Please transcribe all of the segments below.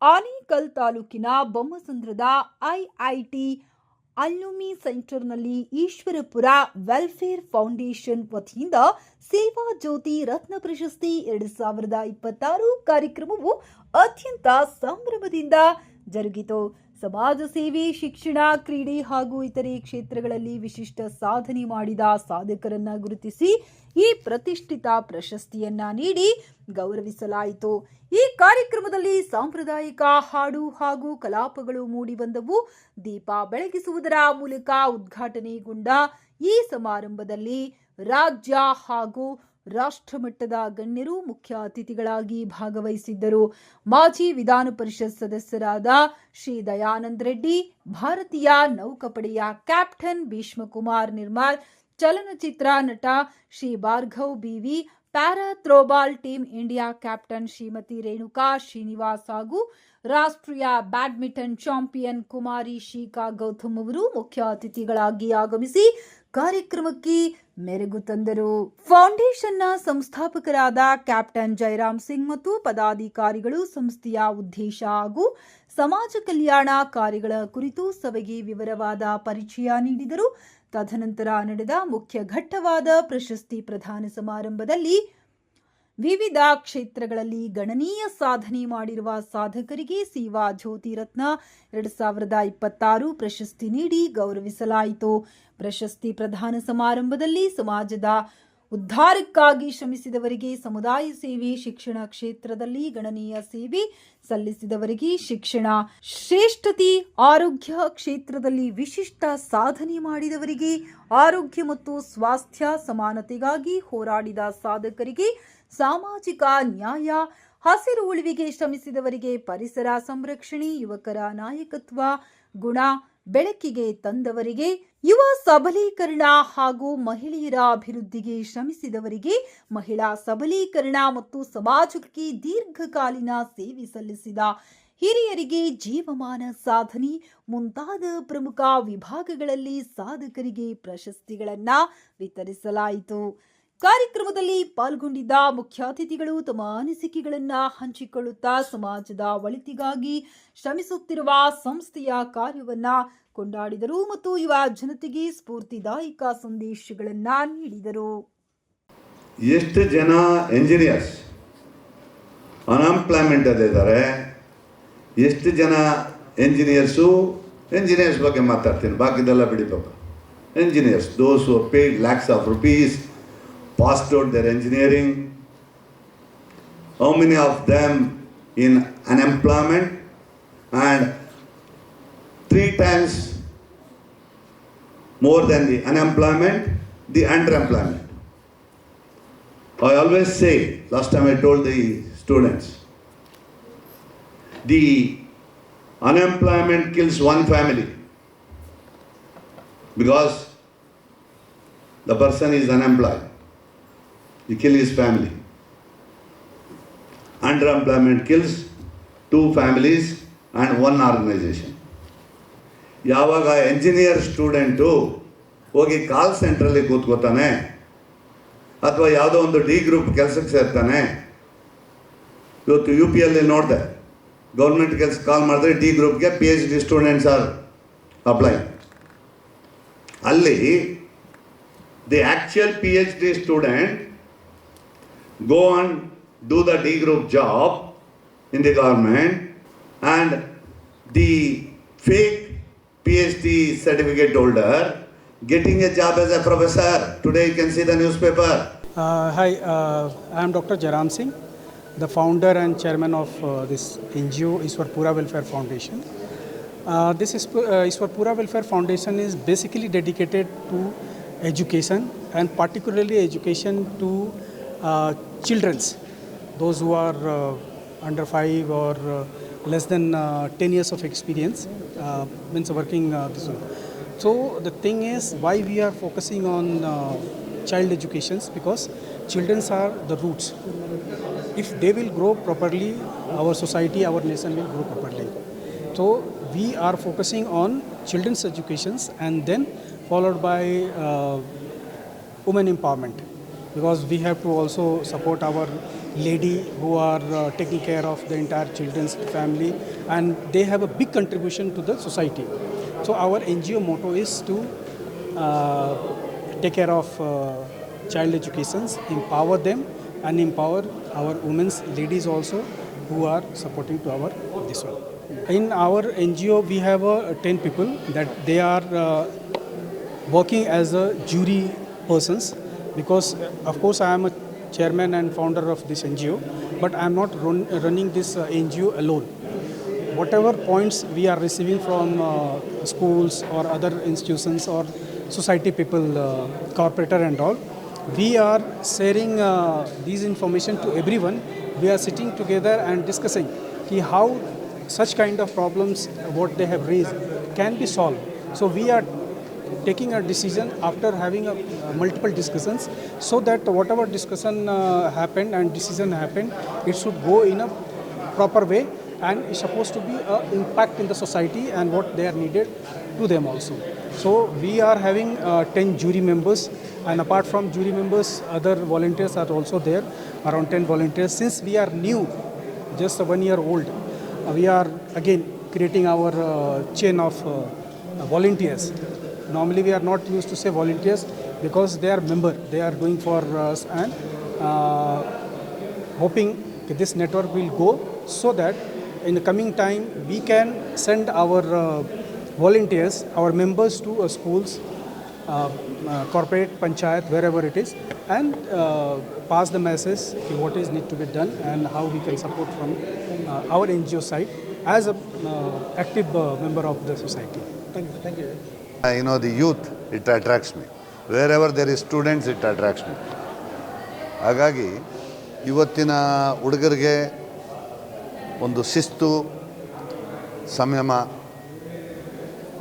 ಆನೇಕಲ್ ತಾಲೂಕಿನ ಬೊಮ್ಮಸಂದ್ರದ ಐಐಟಿ ಅಲ್ಯೂಮಿ ಸೆಂಟರ್ನಲ್ಲಿ Ishwarpur welfare foundation ವತಿಯಿಂದ ಸೇವಾ ಜ್ಯೋತಿ ರತ್ನ ಪ್ರಶಸ್ತಿ 2026 ಕಾರ್ಯಕ್ರಮವು ಅತ್ಯಂತ ಸಂಭ್ರಮದಿಂದ ಜರುಗಿತು. ಸಮಾಜ ಸೇವೆ, ಶಿಕ್ಷಣ, ಕ್ರೀಡೆ ಹಾಗೂ ಇತರೆ ಕ್ಷೇತ್ರಗಳಲ್ಲಿ ವಿಶಿಷ್ಟ ಸಾಧನೆ ಮಾಡಿದ ಸಾಧಕರನ್ನ ಗುರುತಿಸಿ ಈ ಪ್ರತಿಷ್ಠಿತ ಪ್ರಶಸ್ತಿಯನ್ನ ನೀಡಿ ಗೌರವಿಸಲಾಯಿತು. ಈ ಕಾರ್ಯಕ್ರಮದಲ್ಲಿ ಸಾಂಪ್ರದಾಯಿಕ ಹಾಡು ಹಾಗೂ ಕಲಾಪಗಳು ಮೂಡಿಬಂದವು. ದೀಪ ಬೆಳಗಿಸುವುದರ ಮೂಲಕ ಉದ್ಘಾಟನೆಗೊಂಡ ಈ ಸಮಾರಂಭದಲ್ಲಿ ರಾಜ್ಯ ಹಾಗೂ ರಾಷ್ಟ್ರಮಟ್ಟದ ಗಣ್ಯರು ಮುಖ್ಯ ಅತಿಥಿಗಳಾಗಿ ಭಾಗವಹಿಸಿದ್ದರು. ಮಾಜಿ ವಿಧಾನ ಪರಿಷತ್ ಸದಸ್ಯರಾದ ಶ್ರೀ ದಯಾನಂದ ರೆಡ್ಡಿ, ಭಾರತೀಯ ನೌಕಾಪಡೆಯ ಕ್ಯಾಪ್ಟನ್ ಭೀಷ್ಮಕುಮಾರ್ ನಿರ್ಮಲ್, ಚಲನಚಿತ್ರ ನಟ Shri Bhargav BV, para throwball team India captain Shrimati Renuka Srinivas ಹಾಗೂ ರಾಷ್ಟ್ರೀಯ ಬ್ಯಾಡ್ಮಿಂಟನ್ ಚಾಂಪಿಯನ್ ಕುಮಾರಿ ಶಿಖಾ ಗೌತಮ್ ಅವರು ಮುಖ್ಯ ಅತಿಥಿಗಳಾಗಿ ಆಗಮಿಸಿ ಕಾರ್ಯಕ್ರಮಕ್ಕೆ ಮೆರುಗು ತಂದರು. ಫೌಂಡೇಶನ್ನ ಸಂಸ್ಥಾಪಕರಾದ ಕ್ಯಾಪ್ಟನ್ ಜಯರಾಮ್ ಸಿಂಗ್ ಮತ್ತು ಪದಾಧಿಕಾರಿಗಳು ಸಂಸ್ಥೆಯ ಉದ್ದೇಶ ಹಾಗೂ ಸಮಾಜ ಕಲ್ಯಾಣ ಕಾರ್ಯಗಳ ಕುರಿತು ಸಭೆಗೆ ವಿವರವಾದ ಪರಿಚಯ ನೀಡಿದರು. ತದನಂತರ ನಡೆದ ಮುಖ್ಯ ಘಟ್ಟವಾದ ಪ್ರಶಸ್ತಿ ಪ್ರದಾನ ಸಮಾರಂಭದಲ್ಲಿ ವಿವಿಧ ಕ್ಷೇತ್ರಗಳಲ್ಲಿ ಗಣನೀಯ ಸಾಧನೆ ಮಾಡಿರುವ ಸಾಧಕರಿಗೆ ಸೇವಾ ಜ್ಯೋತಿ ರತ್ನ 2026 ಪ್ರಶಸ್ತಿ ನೀಡಿ ಗೌರವಿಸಲಾಯಿತು. ಪ್ರಶಸ್ತಿ ಪ್ರದಾನ ಸಮಾರಂಭದಲ್ಲಿ ಸಮಾಜದ ಉದ್ಧಾರಕ್ಕಾಗಿ ಶ್ರಮಿಸಿದವರಿಗೆ ಸಮುದಾಯ ಸೇವೆ, ಶಿಕ್ಷಣ ಕ್ಷೇತ್ರದಲ್ಲಿ ಗಣನೀಯ ಸೇವೆ ಸಲ್ಲಿಸಿದವರಿಗೆ ಶಿಕ್ಷಣ ಶ್ರೇಷ್ಠತೆ, ಆರೋಗ್ಯ ಕ್ಷೇತ್ರದಲ್ಲಿ ವಿಶಿಷ್ಟ ಸಾಧನೆ ಮಾಡಿದವರಿಗೆ ಆರೋಗ್ಯ ಮತ್ತು ಸ್ವಾಸ್ಥ್ಯ ಸಮಾನತೆಗಾಗಿ ಹೋರಾಡಿದ ಸಾಧಕರಿಗೆ ಸಾಮಾಜಿಕ ನ್ಯಾಯ, ಹಸಿರು ಉಳಿವಿಗೆ ಶ್ರಮಿಸಿದವರಿಗೆ ಪರಿಸರ ಸಂರಕ್ಷಣೆ, ಯುವಕರ ನಾಯಕತ್ವ ಗುಣ ಬೆಳಕಿಗೆ ತಂದವರಿಗೆ ಯುವ ಸಬಲೀಕರಣ ಹಾಗೂ ಮಹಿಳೆಯರ ಅಭಿವೃದ್ಧಿಗೆ ಶ್ರಮಿಸಿದವರಿಗೆ ಮಹಿಳಾ ಸಬಲೀಕರಣ ಮತ್ತು ಸಮಾಜಕ್ಕೆ ದೀರ್ಘಕಾಲೀನ ಸೇವೆ ಸಲ್ಲಿಸಿದ ಹಿರಿಯರಿಗೆ ಜೀವಮಾನ ಸಾಧನೆ ಮುಂತಾದ ಪ್ರಮುಖ ವಿಭಾಗಗಳಲ್ಲಿ ಸಾಧಕರಿಗೆ ಪ್ರಶಸ್ತಿಗಳನ್ನು ವಿತರಿಸಲಾಯಿತು. ಕಾರ್ಯಕ್ರಮದಲ್ಲಿ ಪಾಲ್ಗೊಂಡಿದ್ದ ಮುಖ್ಯ ಅತಿಥಿಗಳು ತಮ್ಮ ಅನಿಸಿಕೆಗಳನ್ನು ಹಂಚಿಕೊಳ್ಳುತ್ತಾ ಸಮಾಜದ ಒಳಿತಿಗಾಗಿ ಶ್ರಮಿಸುತ್ತಿರುವ ಸಂಸ್ಥೆಯ ಕಾರ್ಯವನ್ನು ಕೊಂಡಾಡಿದರು ಮತ್ತು ಯುವ ಜನತೆಗೆ ಸ್ಫೂರ್ತಿದಾಯಕ ಸಂದೇಶಗಳನ್ನು ನೀಡಿದರು. ಎಷ್ಟು ಜನ ಎಂಜಿನಿಯರ್ಸ್ ಅನ್ಎಂಪ್ಲಾಯ್ಮೆಂಟ್ ಅಲ್ಲಿದ್ದಾರೆ, ಎಷ್ಟು ಜನ ಎಂಜಿನಿಯರ್ಸ್ ಬಗ್ಗೆ ಮಾತಾಡ್ತೀನಿ, ಬಾಕಿದೆಲ್ಲ ಬಿಡಿಬೇಕು. Engineers, those who paid lakhs of rupees, passed out their engineering. How many of them in unemployment, and 3 times more than the unemployment, the underemployment. I always say, last time I told the students, the unemployment kills one family because the person is unemployed. He kills his family. Underemployment kills 2 families and 1 organization. ಯಾವಾಗ engineer student ಹೋಗಿ ಕಾಲ್ ಸೆಂಟ್ರಲ್ಲಿ ಕೂತ್ಕೋತಾನೆ ಅಥವಾ ಯಾವುದೋ ಒಂದು D group ಕೆಲಸಕ್ಕೆ ಸೇರ್ತಾನೆ. ಇವತ್ತು UPಯಲ್ಲಿ ನೋಡಿದೆ, government ಕೆಲಸ ಕಾಲ್ ಮಾಡಿದ್ರೆ ಡಿ ಗ್ರೂಪ್ಗೆ PhD ಸ್ಟೂಡೆಂಟ್ಸ್ ಆರ್ ಅಪ್ಲೈ. ಅಲ್ಲಿ the actual PhD student go and do the D group job in the government, and the fake PhD certificate holder getting a job as a professor. Today you can see the newspaper. Hi, I am Dr. Jairam Singh, the founder and chairman of this NGO Ishwarpura Welfare Foundation. This Ishwarpura Welfare Foundation is basically dedicated to education, and particularly education to children's, those who are under 5 or less than 10 years of experience, means working this one. So the thing is, why we are focusing on child educations, because children are the roots. If they will grow properly, our society, our nation will grow properly. So we are focusing on children's educations, and then followed by women empowerment, because we have to also support our lady who are taking care of the entire children's family, and they have a big contribution to the society. So our NGO motto is to take care of child educations, empower them, and empower our women's ladies also who are supporting to our this one. In our NGO, we have 10 people that they are working as a jury persons, because of course I am a chairman and founder of this NGO, but I am not running this NGO alone. Whatever points we are receiving from schools or other institutions or society people, corporator and all, we are sharing these information to everyone. We are sitting together and discussing how such kind of problems what they have raised can be solved. So we are taking a decision after having multiple discussions, so that whatever discussion happened and decision happened, it should go in a proper way, and it's supposed to be an impact in the society and what they are needed to them also. So we are having 10 jury members, and apart from jury members, other volunteers are also there, around 10 volunteers. Since we are new, just 1 year old, we are again creating our chain of volunteers. Normally we are not used to say volunteers because they are member, they are going for us, and hoping that this network will go, so that in the coming time we can send our volunteers, our members to schools, corporate, panchayat, wherever it is, and pass the message what is need to be done and how we can support from our NGO side as a active member of the society. Thank you. The youth, it attracts me. Wherever there is students, it attracts me. ಹಾಗಾಗಿ ಇವತ್ತಿನ ಹುಡುಗರಿಗೆ ಒಂದು ಶಿಸ್ತು, ಸಂಯಮ,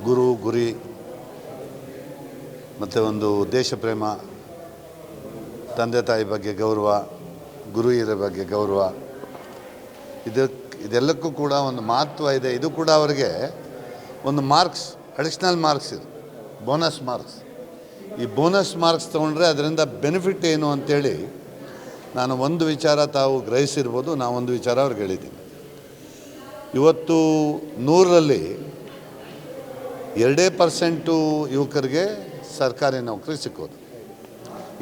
ಗುರಿ ಮತ್ತು ಒಂದು ದೇಶ ಪ್ರೇಮ, ತಂದೆ ತಾಯಿ ಬಗ್ಗೆ ಗೌರವ, ಗುರು ಹಿರಿಯರ ಬಗ್ಗೆ ಗೌರವ, ಇದೆಲ್ಲಕ್ಕೂ ಕೂಡ ಒಂದು ಮಹತ್ವ ಇದೆ. ಇದು ಕೂಡ ಅವರಿಗೆ ಒಂದು ಮಾರ್ಕ್ಸ್, ಅಡಿಷ್ನಲ್ ಮಾರ್ಕ್ಸ್, ಇದು ಬೋನಸ್ ಮಾರ್ಕ್ಸ್. ಈ ಬೋನಸ್ ಮಾರ್ಕ್ಸ್ ತೊಗೊಂಡ್ರೆ ಅದರಿಂದ ಬೆನಿಫಿಟ್ ಏನು ಅಂತೇಳಿ ನಾನು ಒಂದು ವಿಚಾರ ತಾವು ಗ್ರಹಿಸಿರ್ಬೋದು, ನಾನು ಒಂದು ವಿಚಾರ ಅವ್ರಿಗೆ ಹೇಳಿದ್ದೀನಿ. ಇವತ್ತು 100ರಲ್ಲಿ 2% ಯುವಕರಿಗೆ ಸರ್ಕಾರಿ ನೌಕರಿ ಸಿಕ್ಕೋದು,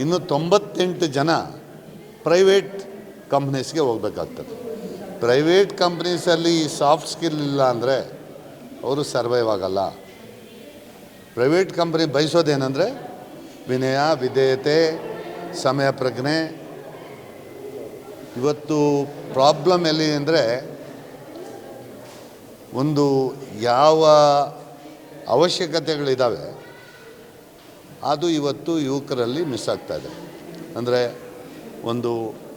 ಇನ್ನು 98 ಜನ ಪ್ರೈವೇಟ್ ಕಂಪ್ನೀಸ್ಗೆ ಹೋಗಬೇಕಾಗ್ತದೆ. ಪ್ರೈವೇಟ್ ಕಂಪ್ನೀಸಲ್ಲಿ ಸಾಫ್ಟ್ ಸ್ಕಿಲ್ ಇಲ್ಲ ಅಂದರೆ ಅವರು ಸರ್ವೈವ್ ಆಗಲ್ಲ. ಪ್ರೈವೇಟ್ ಕಂಪ್ನಿ ಬಯಸೋದೇನೆಂದರೆ ವಿನಯ, ವಿಧೇಯತೆ, ಸಮಯ ಪ್ರಜ್ಞೆ. ಇವತ್ತು ಪ್ರಾಬ್ಲಮ್ ಎಲ್ಲಿ ಅಂದರೆ ಒಂದು ಯಾವ ಅವಶ್ಯಕತೆಗಳಿದ್ದಾವೆ ಅದು ಇವತ್ತು ಯುವಕರಲ್ಲಿ ಮಿಸ್ ಆಗ್ತಾಯಿದೆ. ಅಂದರೆ ಒಂದು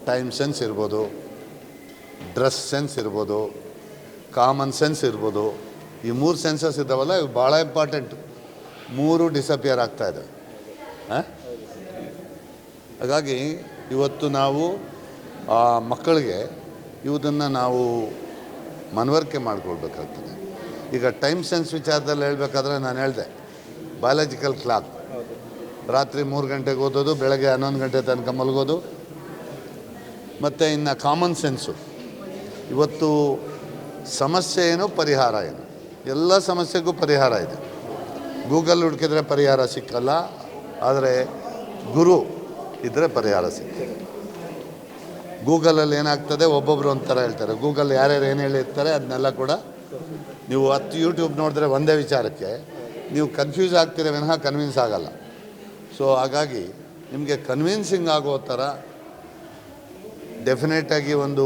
ಟೈಮ್ ಸೆನ್ಸ್ ಇರ್ಬೋದು, ಡ್ರೆಸ್ ಸೆನ್ಸ್ ಇರ್ಬೋದು, ಕಾಮನ್ ಸೆನ್ಸ್ ಇರ್ಬೋದು. ಈ 3 ಸೆನ್ಸಸ್ ಇದ್ದಾವಲ್ಲ, ಇವು ಭಾಳ ಇಂಪಾರ್ಟೆಂಟು. 3 ಡಿಸಪಿಯರ್ ಆಗ್ತಾಯಿದೆ. ಹಾಗಾಗಿ ಇವತ್ತು ನಾವು ಮಕ್ಕಳಿಗೆ ಇವುದನ್ನು ನಾವು ಮನವರಿಕೆ ಮಾಡಿಕೊಳ್ಬೇಕಾಗ್ತದೆ. ಈಗ ಟೈಮ್ ಸೆನ್ಸ್ ವಿಚಾರದಲ್ಲಿ ಹೇಳಬೇಕಾದ್ರೆ ನಾನು ಹೇಳಿದೆ, ಬಯಾಲಜಿಕಲ್ ಕ್ಲಾಕ್, ರಾತ್ರಿ 3 ಗಂಟೆಗೆ ಓದೋದು, ಬೆಳಗ್ಗೆ 11 ಗಂಟೆ ತನಕ ಮಲಗೋದು. ಮತ್ತು ಇನ್ನು ಕಾಮನ್ ಸೆನ್ಸು, ಇವತ್ತು ಸಮಸ್ಯೆ ಏನು, ಪರಿಹಾರ ಏನು, ಎಲ್ಲ ಸಮಸ್ಯೆಗೂ ಪರಿಹಾರ ಇದೆ. ಗೂಗಲ್ ಹುಡುಕಿದ್ರೆ ಪರಿಹಾರ ಸಿಕ್ಕಲ್ಲ, ಆದರೆ ಗುರು ಇದ್ದರೆ ಪರಿಹಾರ ಸಿಗ್ತದೆ. ಗೂಗಲಲ್ಲಿ ಏನಾಗ್ತದೆ, ಒಬ್ಬೊಬ್ಬರು ಒಂಥರ ಹೇಳ್ತಾರೆ. ಗೂಗಲ್ ಯಾರ್ಯಾರು ಏನು ಹೇಳಿರ್ತಾರೆ ಅದನ್ನೆಲ್ಲ ಕೂಡ ನೀವು 10 ಯೂಟ್ಯೂಬ್ ನೋಡಿದ್ರೆ ಒಂದೇ ವಿಚಾರಕ್ಕೆ ನೀವು ಕನ್ಫ್ಯೂಸ್ ಆಗ್ತೀರ ವಿನಃ ಕನ್ವಿನ್ಸ್ ಆಗಲ್ಲ. ಸೊ ಹಾಗಾಗಿ ನಿಮಗೆ ಕನ್ವಿನ್ಸಿಂಗ್ ಆಗೋ ಥರ ಡೆಫಿನೆಟಾಗಿ ಒಂದು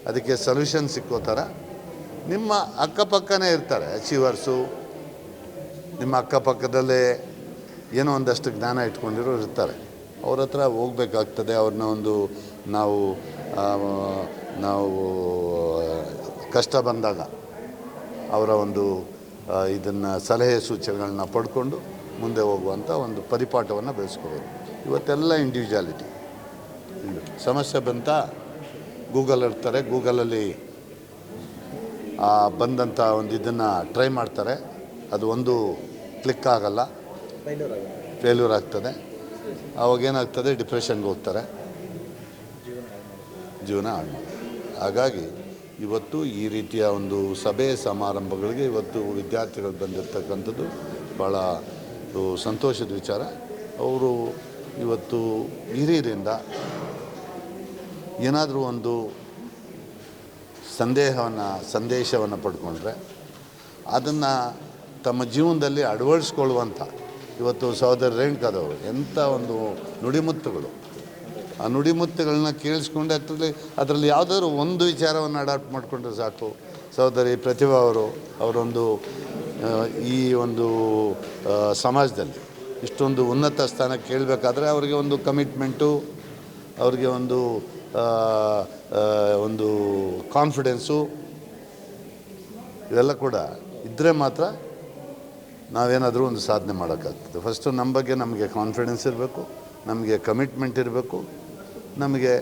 ಅದಕ್ಕೆ ಸೊಲ್ಯೂಷನ್ ಸಿಕ್ಕೋ ಥರ ನಿಮ್ಮ ಅಕ್ಕಪಕ್ಕನೇ ಇರ್ತಾರೆ ಅಚೀವರ್ಸು. ನಿಮ್ಮ ಅಕ್ಕಪಕ್ಕದಲ್ಲೇ ಏನೋ ಒಂದಷ್ಟು ಜ್ಞಾನ ಇಟ್ಕೊಂಡಿರೋರು ಇರ್ತಾರೆ. ಅವ್ರ ಹತ್ರ ಹೋಗ್ಬೇಕಾಗ್ತದೆ. ಅವ್ರನ್ನ ಒಂದು ನಾವು ಕಷ್ಟ ಬಂದಾಗ ಅವರ ಒಂದು ಇದನ್ನು ಸಲಹೆ ಸೂಚನೆಗಳನ್ನ ಪಡ್ಕೊಂಡು ಮುಂದೆ ಹೋಗುವಂಥ ಒಂದು ಪರಿಪಾಠವನ್ನು ಬೆಳೆಸ್ಕೋಬೇಕು. ಇವತ್ತೆಲ್ಲ ಇಂಡಿವಿಜುವಾಲಿಟಿ. ಸಮಸ್ಯೆ ಬಂತ ಗೂಗಲ್ ಇರ್ತಾರೆ, ಗೂಗಲಲ್ಲಿ ಬಂದಂಥ ಒಂದು ಇದನ್ನು ಟ್ರೈ ಮಾಡ್ತಾರೆ, ಅದು ಒಂದು ಕ್ಲಿಕ್ ಆಗಲ್ಲ, ಫೇಲ್ಯೂರ್ ಆಗ್ತದೆ. ಅವಾಗೇನಾಗ್ತದೆ, ಡಿಪ್ರೆಷನ್ಗೆ ಹೋಗ್ತಾರೆ, ಜೀವನ ಹಾಳು ಮಾಡ್ತಾರೆ. ಹಾಗಾಗಿ ಇವತ್ತು ಈ ರೀತಿಯ ಒಂದು ಸಭೆ ಸಮಾರಂಭಗಳಿಗೆ ಇವತ್ತು ವಿದ್ಯಾರ್ಥಿಗಳು ಬಂದಿರತಕ್ಕಂಥದ್ದು ಭಾಳ ಸಂತೋಷದ ವಿಚಾರ. ಅವರು ಇವತ್ತು ಹಿರಿಯರಿಂದ ಏನಾದರೂ ಒಂದು ಸಂದೇಶವನ್ನು ಪಡ್ಕೊಂಡ್ರೆ ಅದನ್ನು ತಮ್ಮ ಜೀವನದಲ್ಲಿ ಅಳವಡಿಸ್ಕೊಳ್ಳುವಂಥ ಇವತ್ತು ಸಹೋದರ ರೇಣುಕಾದವರು ಎಂಥ ಒಂದು ನುಡಿಮುತ್ತುಗಳು, ಆ ನುಡಿಮುತ್ತುಗಳನ್ನ ಕೇಳಿಸ್ಕೊಂಡು ಅದರಲ್ಲಿ ಯಾವುದಾದ್ರು ಒಂದು ವಿಚಾರವನ್ನು ಅಡಾಪ್ಟ್ ಮಾಡಿಕೊಂಡ್ರೆ ಸಾಕು. ಸಹೋದರಿ ಪ್ರತಿಭಾ ಅವರೊಂದು ಈ ಒಂದು ಸಮಾಜದಲ್ಲಿ ಇಷ್ಟೊಂದು ಉನ್ನತ ಸ್ಥಾನಕ್ಕೆ ಕೇಳಬೇಕಾದ್ರೆ ಅವರಿಗೆ ಒಂದು ಕಮಿಟ್ಮೆಂಟು, ಅವ್ರಿಗೆ ಒಂದು ಕಾನ್ಫಿಡೆನ್ಸು ಇವೆಲ್ಲ ಕೂಡ ಇದ್ದರೆ ಮಾತ್ರ ನಾವೇನಾದರೂ ಒಂದು ಸಾಧನೆ ಮಾಡೋಕ್ಕಾಗ್ತದೆ. ಫಸ್ಟು ನಮ್ಮ ಬಗ್ಗೆ ನಮಗೆ ಕಾನ್ಫಿಡೆನ್ಸ್ ಇರಬೇಕು, ನಮಗೆ ಕಮಿಟ್ಮೆಂಟ್ ಇರಬೇಕು, ನಮಗೆ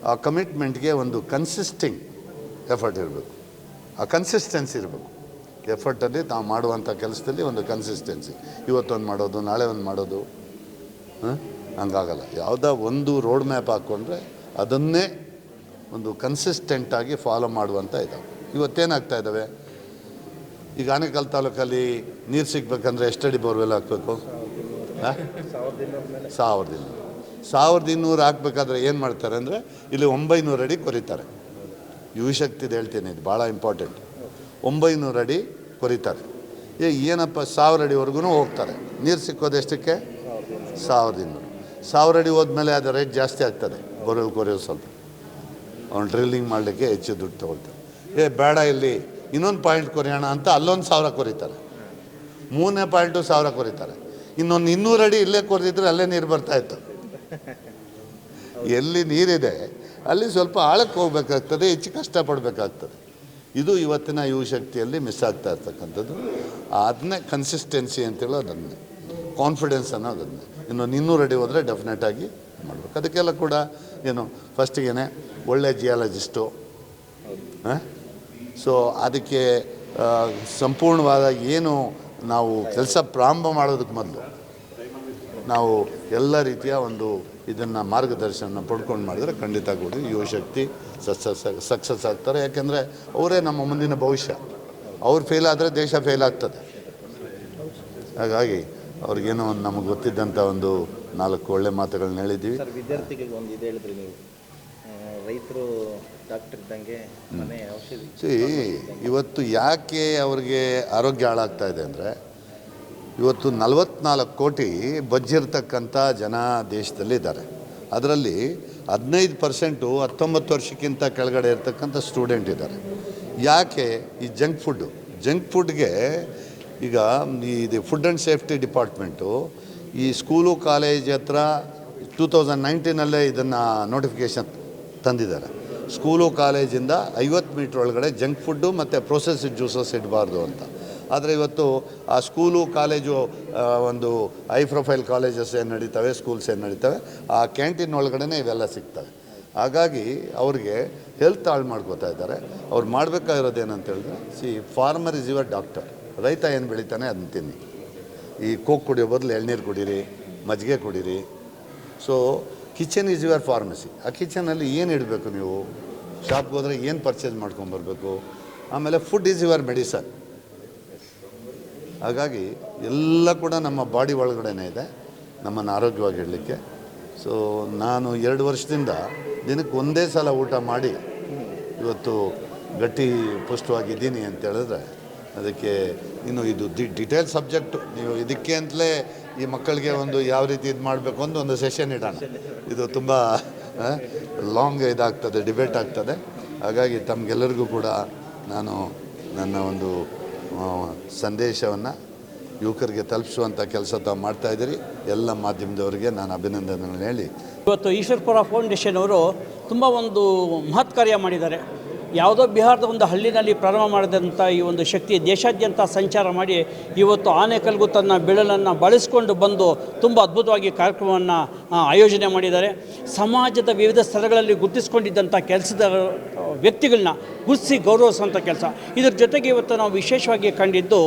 ಆ ಕಮಿಟ್ಮೆಂಟ್ಗೆ ಒಂದು ಕನ್ಸಿಸ್ಟಿಂಗ್ ಎಫರ್ಟ್ ಇರಬೇಕು, ಆ ಕನ್ಸಿಸ್ಟೆನ್ಸಿ ಇರಬೇಕು. ಎಫರ್ಟಲ್ಲಿ ನಾವು ಮಾಡುವಂಥ ಕೆಲಸದಲ್ಲಿ ಒಂದು ಕನ್ಸಿಸ್ಟೆನ್ಸಿ, ಇವತ್ತೊಂದು ಮಾಡೋದು ನಾಳೆ ಒಂದು ಮಾಡೋದು ಹಂಗಾಗಲ್ಲ. ಯಾವುದೋ ಒಂದು ರೋಡ್ ಮ್ಯಾಪ್ ಹಾಕ್ಕೊಂಡ್ರೆ ಅದನ್ನೇ ಒಂದು ಕನ್ಸಿಸ್ಟೆಂಟಾಗಿ ಫಾಲೋ ಮಾಡುವಂಥ ಇದ್ದಾವೆ. ಇವತ್ತೇನಾಗ್ತಾ ಇದ್ದಾವೆ, ಈಗ ಆನೇಕಲ್ ತಾಲೂಕಲ್ಲಿ ನೀರು ಸಿಗಬೇಕಂದ್ರೆ ಎಷ್ಟು ಅಡಿ ಬೋರ್ವೆಲ್ ಹಾಕಬೇಕು? 1200 ಹಾಕಬೇಕಾದ್ರೆ ಏನು ಮಾಡ್ತಾರೆ ಅಂದರೆ ಇಲ್ಲಿ 900 ಅಡಿ ಕೊರಿತಾರೆ. ಯುವಶಕ್ತಿದು ಹೇಳ್ತೀನಿ, ಇದು ಭಾಳ ಇಂಪಾರ್ಟೆಂಟ್. 900 ಅಡಿ ಕೊರಿತಾರೆ. ಏನಪ್ಪ 1000 ಅಡಿವರೆಗೂ ಹೋಗ್ತಾರೆ. ನೀರು ಸಿಕ್ಕೋದು ಎಷ್ಟಕ್ಕೆ? 1200 ಅಡಿ ಹೋದ್ಮೇಲೆ ಅದು ರೇಟ್ ಜಾಸ್ತಿ ಆಗ್ತದೆ. ಬೋರ್ವೆಲ್ ಕೊರೆಯೋದು ಸ್ವಲ್ಪ ಅವ್ನು ಡ್ರಿಲ್ಲಿಂಗ್ ಮಾಡಲಿಕ್ಕೆ ಹೆಚ್ಚು ದುಡ್ಡು ತೊಗೊಳ್ತಾರೆ. ಬೇಡ ಇಲ್ಲಿ ಇನ್ನೊಂದು ಪಾಯಿಂಟ್ ಕೊರೆಯೋಣ ಅಂತ ಅಲ್ಲೊಂದು 1000 ಕೊರಿತಾರೆ. 3ನೇ ಪಾಯಿಂಟು 1000 ಕೊರಿತಾರೆ. ಇನ್ನೊಂದು 200 ಅಡಿ ಇಲ್ಲೇ ಕೊರೆದಿದ್ರೆ ಅಲ್ಲೇ ನೀರು ಬರ್ತಾಯಿತ್ತು. ಎಲ್ಲಿ ನೀರಿದೆ ಅಲ್ಲಿ ಸ್ವಲ್ಪ ಆಳಕ್ಕೆ ಹೋಗ್ಬೇಕಾಗ್ತದೆ, ಹೆಚ್ಚು ಕಷ್ಟಪಡಬೇಕಾಗ್ತದೆ. ಇದು ಇವತ್ತಿನ ಯುವಶಕ್ತಿಯಲ್ಲಿ ಮಿಸ್ ಆಗ್ತಾ ಇರ್ತಕ್ಕಂಥದ್ದು. ಅದನ್ನೇ ಕನ್ಸಿಸ್ಟೆನ್ಸಿ ಅಂತೇಳಿ, ಅದನ್ನೇ ಕಾನ್ಫಿಡೆನ್ಸ್ ಅನ್ನೋದನ್ನೇ. ಇನ್ನು 200 ಅಡಿ ಹೋದರೆ ಡೆಫಿನೆಟಾಗಿ ಮಾಡಬೇಕು. ಅದಕ್ಕೆಲ್ಲ ಕೂಡ ಏನು ಫಸ್ಟಿಗೆ ಒಳ್ಳೆ ಜಿಯಾಲಜಿಸ್ಟು, ಸೊ ಅದಕ್ಕೆ ಸಂಪೂರ್ಣವಾದ ಏನು ನಾವು ಕೆಲಸ ಪ್ರಾರಂಭ ಮಾಡೋದಕ್ಕೆ ಮೊದಲು ನಾವು ಎಲ್ಲ ರೀತಿಯ ಒಂದು ಇದನ್ನು ಮಾರ್ಗದರ್ಶನ ಪಡ್ಕೊಂಡು ಮಾಡಿದರೆ ಖಂಡಿತ ಕೂಡ ಯುವಶಕ್ತಿ ಸಕ್ಸಸ್ ಆಗ್ತಾರೆ. ಯಾಕೆಂದರೆ ಅವರೇ ನಮ್ಮ ಮುಂದಿನ ಭವಿಷ್ಯ. ಅವ್ರು ಫೇಲ್ ಆದರೆ ದೇಶ ಫೇಲ್ ಆಗ್ತದೆ. ಹಾಗಾಗಿ ಅವ್ರಿಗೇನೋ ಒಂದು ನಮಗೆ ಗೊತ್ತಿದ್ದಂಥ ಒಂದು 4 ಒಳ್ಳೆ ಮಾತುಗಳನ್ನ ಹೇಳಿದ್ದೀವಿ. ವಿದ್ಯಾರ್ಥಿಗಳಿಗೆ ಒಂದು ಇದು ಹೇಳಿದ್ರಿ ನೀವು, ರೈತರು ಡಾಕ್ಟರ್ ಇದ್ದಂಗೆ ಮನೆ ಔಷಧಿ. ಇವತ್ತು ಯಾಕೆ ಅವ್ರಿಗೆ ಆರೋಗ್ಯ ಹಾಳಾಗ್ತಾ ಇದೆ ಅಂದರೆ, ಇವತ್ತು 44 ಕೋಟಿ ಬಜ್ಜಿರ್ತಕ್ಕಂಥ ಜನ ದೇಶದಲ್ಲಿದ್ದಾರೆ. ಅದರಲ್ಲಿ 15% 19 ವರ್ಷಕ್ಕಿಂತ ಕೆಳಗಡೆ ಇರ್ತಕ್ಕಂಥ ಸ್ಟೂಡೆಂಟ್ ಇದ್ದಾರೆ. ಯಾಕೆ ಈ ಜಂಕ್ ಫುಡ್ಗೆ ಈಗ ಇದು ಫುಡ್ ಆ್ಯಂಡ್ ಸೇಫ್ಟಿ ಡಿಪಾರ್ಟ್ಮೆಂಟು ಈ ಸ್ಕೂಲು ಕಾಲೇಜ್ ಹತ್ರ 2019 ಇದನ್ನು ನೋಟಿಫಿಕೇಷನ್ ತಂದಿದ್ದಾರೆ. ಸ್ಕೂಲು ಕಾಲೇಜಿಂದ 50 ಮೀಟ್ರ್ ಒಳಗಡೆ ಜಂಕ್ ಫುಡ್ಡು ಮತ್ತು ಪ್ರೊಸೆಸ್ಡ್ ಜ್ಯೂಸಸ್ ಇಡಬಾರ್ದು ಅಂತ. ಆದರೆ ಇವತ್ತು ಆ ಸ್ಕೂಲು ಕಾಲೇಜು ಒಂದು ಹೈ ಪ್ರೊಫೈಲ್ ಕಾಲೇಜಸ್ ಏನು ನಡೀತವೆ, ಸ್ಕೂಲ್ಸ್ ಏನು ನಡೀತವೆ, ಆ ಕ್ಯಾಂಟೀನ್ ಒಳಗಡೆ ಇವೆಲ್ಲ ಸಿಗ್ತವೆ. ಹಾಗಾಗಿ ಅವ್ರಿಗೆ ಹೆಲ್ತ್ ಹಾಳು ಮಾಡ್ಕೋತಾ ಇದ್ದಾರೆ. ಅವ್ರು ಮಾಡಬೇಕಾಗಿರೋದು ಏನಂತ ಹೇಳಿದ್ರೆ, ಫಾರ್ಮರ್ ಇಸ್ ಯುವರ್ ಡಾಕ್ಟರ್. ರೈತ ಏನು ಬೆಳಿತಾನೆ ಅದನ್ನ ತಿನ್ನಿ. ಈ ಕೋಕ್ ಕುಡಿಯೋ ಬದಲು ಎಳ್ನೀರು ಕುಡೀರಿ, ಮಜ್ಜಿಗೆ ಕುಡೀರಿ. So kitchen is your pharmacy. ಆ ಕಿಚನಲ್ಲಿ ಏನು ಇಡಬೇಕು, ನೀವು ಶಾಪ್ಗೆ ಹೋದರೆ ಏನು ಪರ್ಚೇಸ್ ಮಾಡ್ಕೊಂಬರ್ಬೇಕು. ಆಮೇಲೆ ಫುಡ್ ಈಸ್ ಯುವರ್ ಮೆಡಿಸನ್. ಹಾಗಾಗಿ ಎಲ್ಲ ಕೂಡ ನಮ್ಮ ಬಾಡಿ ಒಳಗಡೆ ಇದೆ ನಮ್ಮನ್ನು ಆರೋಗ್ಯವಾಗಿಡಲಿಕ್ಕೆ. ಸೊ ನಾನು 2 ವರ್ಷದಿಂದ ದಿನಕ್ಕೆ ಒಂದೇ ಸಲ ಊಟ ಮಾಡಿ ಇವತ್ತು ಗಟ್ಟಿ ಪುಷ್ಟವಾಗಿದ್ದೀನಿ ಅಂತ ಹೇಳಿದ್ರೆ, ಅದಕ್ಕೆ ಇನ್ನು ಇದು ಡಿಟೇಲ್ ಸಬ್ಜೆಕ್ಟು. ನೀವು ಇದಕ್ಕೆ ಅಂತಲೇ ಈ ಮಕ್ಕಳಿಗೆ ಒಂದು ಯಾವ ರೀತಿ ಇದು ಮಾಡಬೇಕು ಅಂತ ಒಂದು ಸೆಷನ್ ಇಡೋಣ. ಇದು ತುಂಬ ಲಾಂಗ್ ಇದಾಗ್ತದೆ, ಡಿಬೇಟ್ ಆಗ್ತದೆ. ಹಾಗಾಗಿ ತಮಗೆಲ್ಲರಿಗೂ ಕೂಡ ನಾನು ನನ್ನ ಒಂದು ಸಂದೇಶವನ್ನು ಯುವಕರಿಗೆ ತಲುಪಿಸುವಂಥ ಕೆಲಸ ತಾವು ಮಾಡ್ತಾಯಿದ್ದೀರಿ. ಎಲ್ಲ ಮಾಧ್ಯಮದವರಿಗೆ ನಾನು ಅಭಿನಂದನೆಗಳನ್ನು ಹೇಳಿ, ಇವತ್ತು ಈಶ್ವರಪುರ ಫೌಂಡೇಶನ್ ಅವರು ತುಂಬ ಒಂದು ಮಹತ್ ಕಾರ್ಯ ಮಾಡಿದ್ದಾರೆ. ಯಾವುದೋ ಬಿಹಾರದ ಒಂದು ಹಳ್ಳಿನಲ್ಲಿ ಪ್ರಾರಂಭ ಮಾಡಿದಂಥ ಈ ಒಂದು ಶಕ್ತಿ ದೇಶಾದ್ಯಂತ ಸಂಚಾರ ಮಾಡಿ ಇವತ್ತು ಆನೇಕಲ್ಗೂ ತನ್ನ ಬೆಳಲನ್ನು ಬಳಸಿಕೊಂಡು ಬಂದು ತುಂಬ ಅದ್ಭುತವಾಗಿ ಕಾರ್ಯಕ್ರಮವನ್ನು ಆಯೋಜನೆ ಮಾಡಿದ್ದಾರೆ. ಸಮಾಜದ ವಿವಿಧ ಸ್ಥಳಗಳಲ್ಲಿ ಗುರುತಿಸಿಕೊಂಡಿದ್ದಂಥ ಕೆಲಸದ ವ್ಯಕ್ತಿಗಳನ್ನ ಗುರುತಿಸಿ ಗೌರವಿಸುವಂಥ ಕೆಲಸ. ಇದ್ರ ಜೊತೆಗೆ ಇವತ್ತು ನಾವು ವಿಶೇಷವಾಗಿ ಕಂಡಿದ್ದು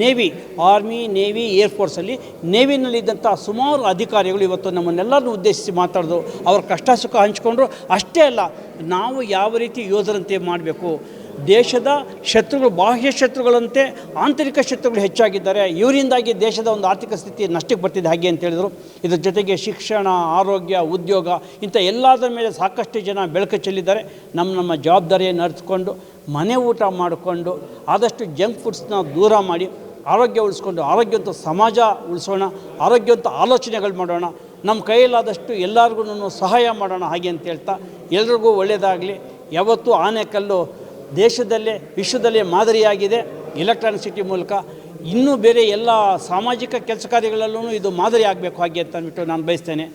ನೇವಿ, ಆರ್ಮಿ, ನೇವಿ, ಏರ್ಫೋರ್ಸಲ್ಲಿ ನೇವಿನಲ್ಲಿದ್ದಂಥ ಸುಮಾರು ಅಧಿಕಾರಿಗಳು ಇವತ್ತು ನಮ್ಮನ್ನೆಲ್ಲರನ್ನು ಉದ್ದೇಶಿಸಿ ಮಾತಾಡೋದು, ಅವ್ರ ಕಷ್ಟ ಸುಖ ಹಂಚ್ಕೊಂಡ್ರು. ಅಷ್ಟೇ ಅಲ್ಲ, ನಾವು ಯಾವ ರೀತಿ ಯೋಧರಂತೆ ಮಾಡಬೇಕು, ದೇಶದ ಶತ್ರುಗಳು ಬಾಹ್ಯ ಶತ್ರುಗಳಂತೆ ಆಂತರಿಕ ಶತ್ರುಗಳು ಹೆಚ್ಚಾಗಿದ್ದಾರೆ, ಇವರಿಂದಾಗಿ ದೇಶದ ಒಂದು ಆರ್ಥಿಕ ಸ್ಥಿತಿ ನಷ್ಟಕ್ಕೆ ಬರ್ತಿದೆ ಹಾಗೆ ಅಂತ ಹೇಳಿದರು. ಇದ್ರ ಜೊತೆಗೆ ಶಿಕ್ಷಣ, ಆರೋಗ್ಯ, ಉದ್ಯೋಗ ಇಂಥ ಎಲ್ಲದರ ಮೇಲೆ ಸಾಕಷ್ಟು ಜನ ಬೆಳಕು ಚೆಲ್ಲಿದ್ದಾರೆ. ನಮ್ಮ ಜವಾಬ್ದಾರಿಯನ್ನು ಅರಿತುಕೊಂಡು ಮನೆ ಊಟ ಮಾಡಿಕೊಂಡು ಆದಷ್ಟು ಜಂಕ್ ಫುಡ್ಸ್ನ ದೂರ ಮಾಡಿ ಆರೋಗ್ಯ ಉಳಿಸ್ಕೊಂಡು ಆರೋಗ್ಯವಂತ ಸಮಾಜ ಉಳಿಸೋಣ, ಆರೋಗ್ಯವಂತ ಆಲೋಚನೆಗಳು ಮಾಡೋಣ, ನಮ್ಮ ಕೈಯಲ್ಲಾದಷ್ಟು ಎಲ್ಲರಿಗೂ ಸಹಾಯ ಮಾಡೋಣ ಹಾಗೆ ಅಂತ ಹೇಳ್ತಾ ಎಲ್ರಿಗೂ ಒಳ್ಳೆಯದಾಗಲಿ. ಯಾವತ್ತೂ ಆನೆಕಲ್ಲು ದೇಶದಲ್ಲೇ ವಿಶ್ವದಲ್ಲೇ ಮಾದರಿಯಾಗಿದೆ ಎಲೆಕ್ಟ್ರಾನಿಕ್ ಸಿಟಿ ಮೂಲಕ. ಇನ್ನೂ ಬೇರೆ ಎಲ್ಲ ಸಾಮಾಜಿಕ ಕೆಲಸ ಕಾರ್ಯಗಳಲ್ಲೂ ಇದು ಮಾದರಿ ಆಗಬೇಕು ಹಾಗೆ ಅಂತ ಅಂದ್ಬಿಟ್ಟು ನಾನು ಬಯಸ್ತೇನೆ.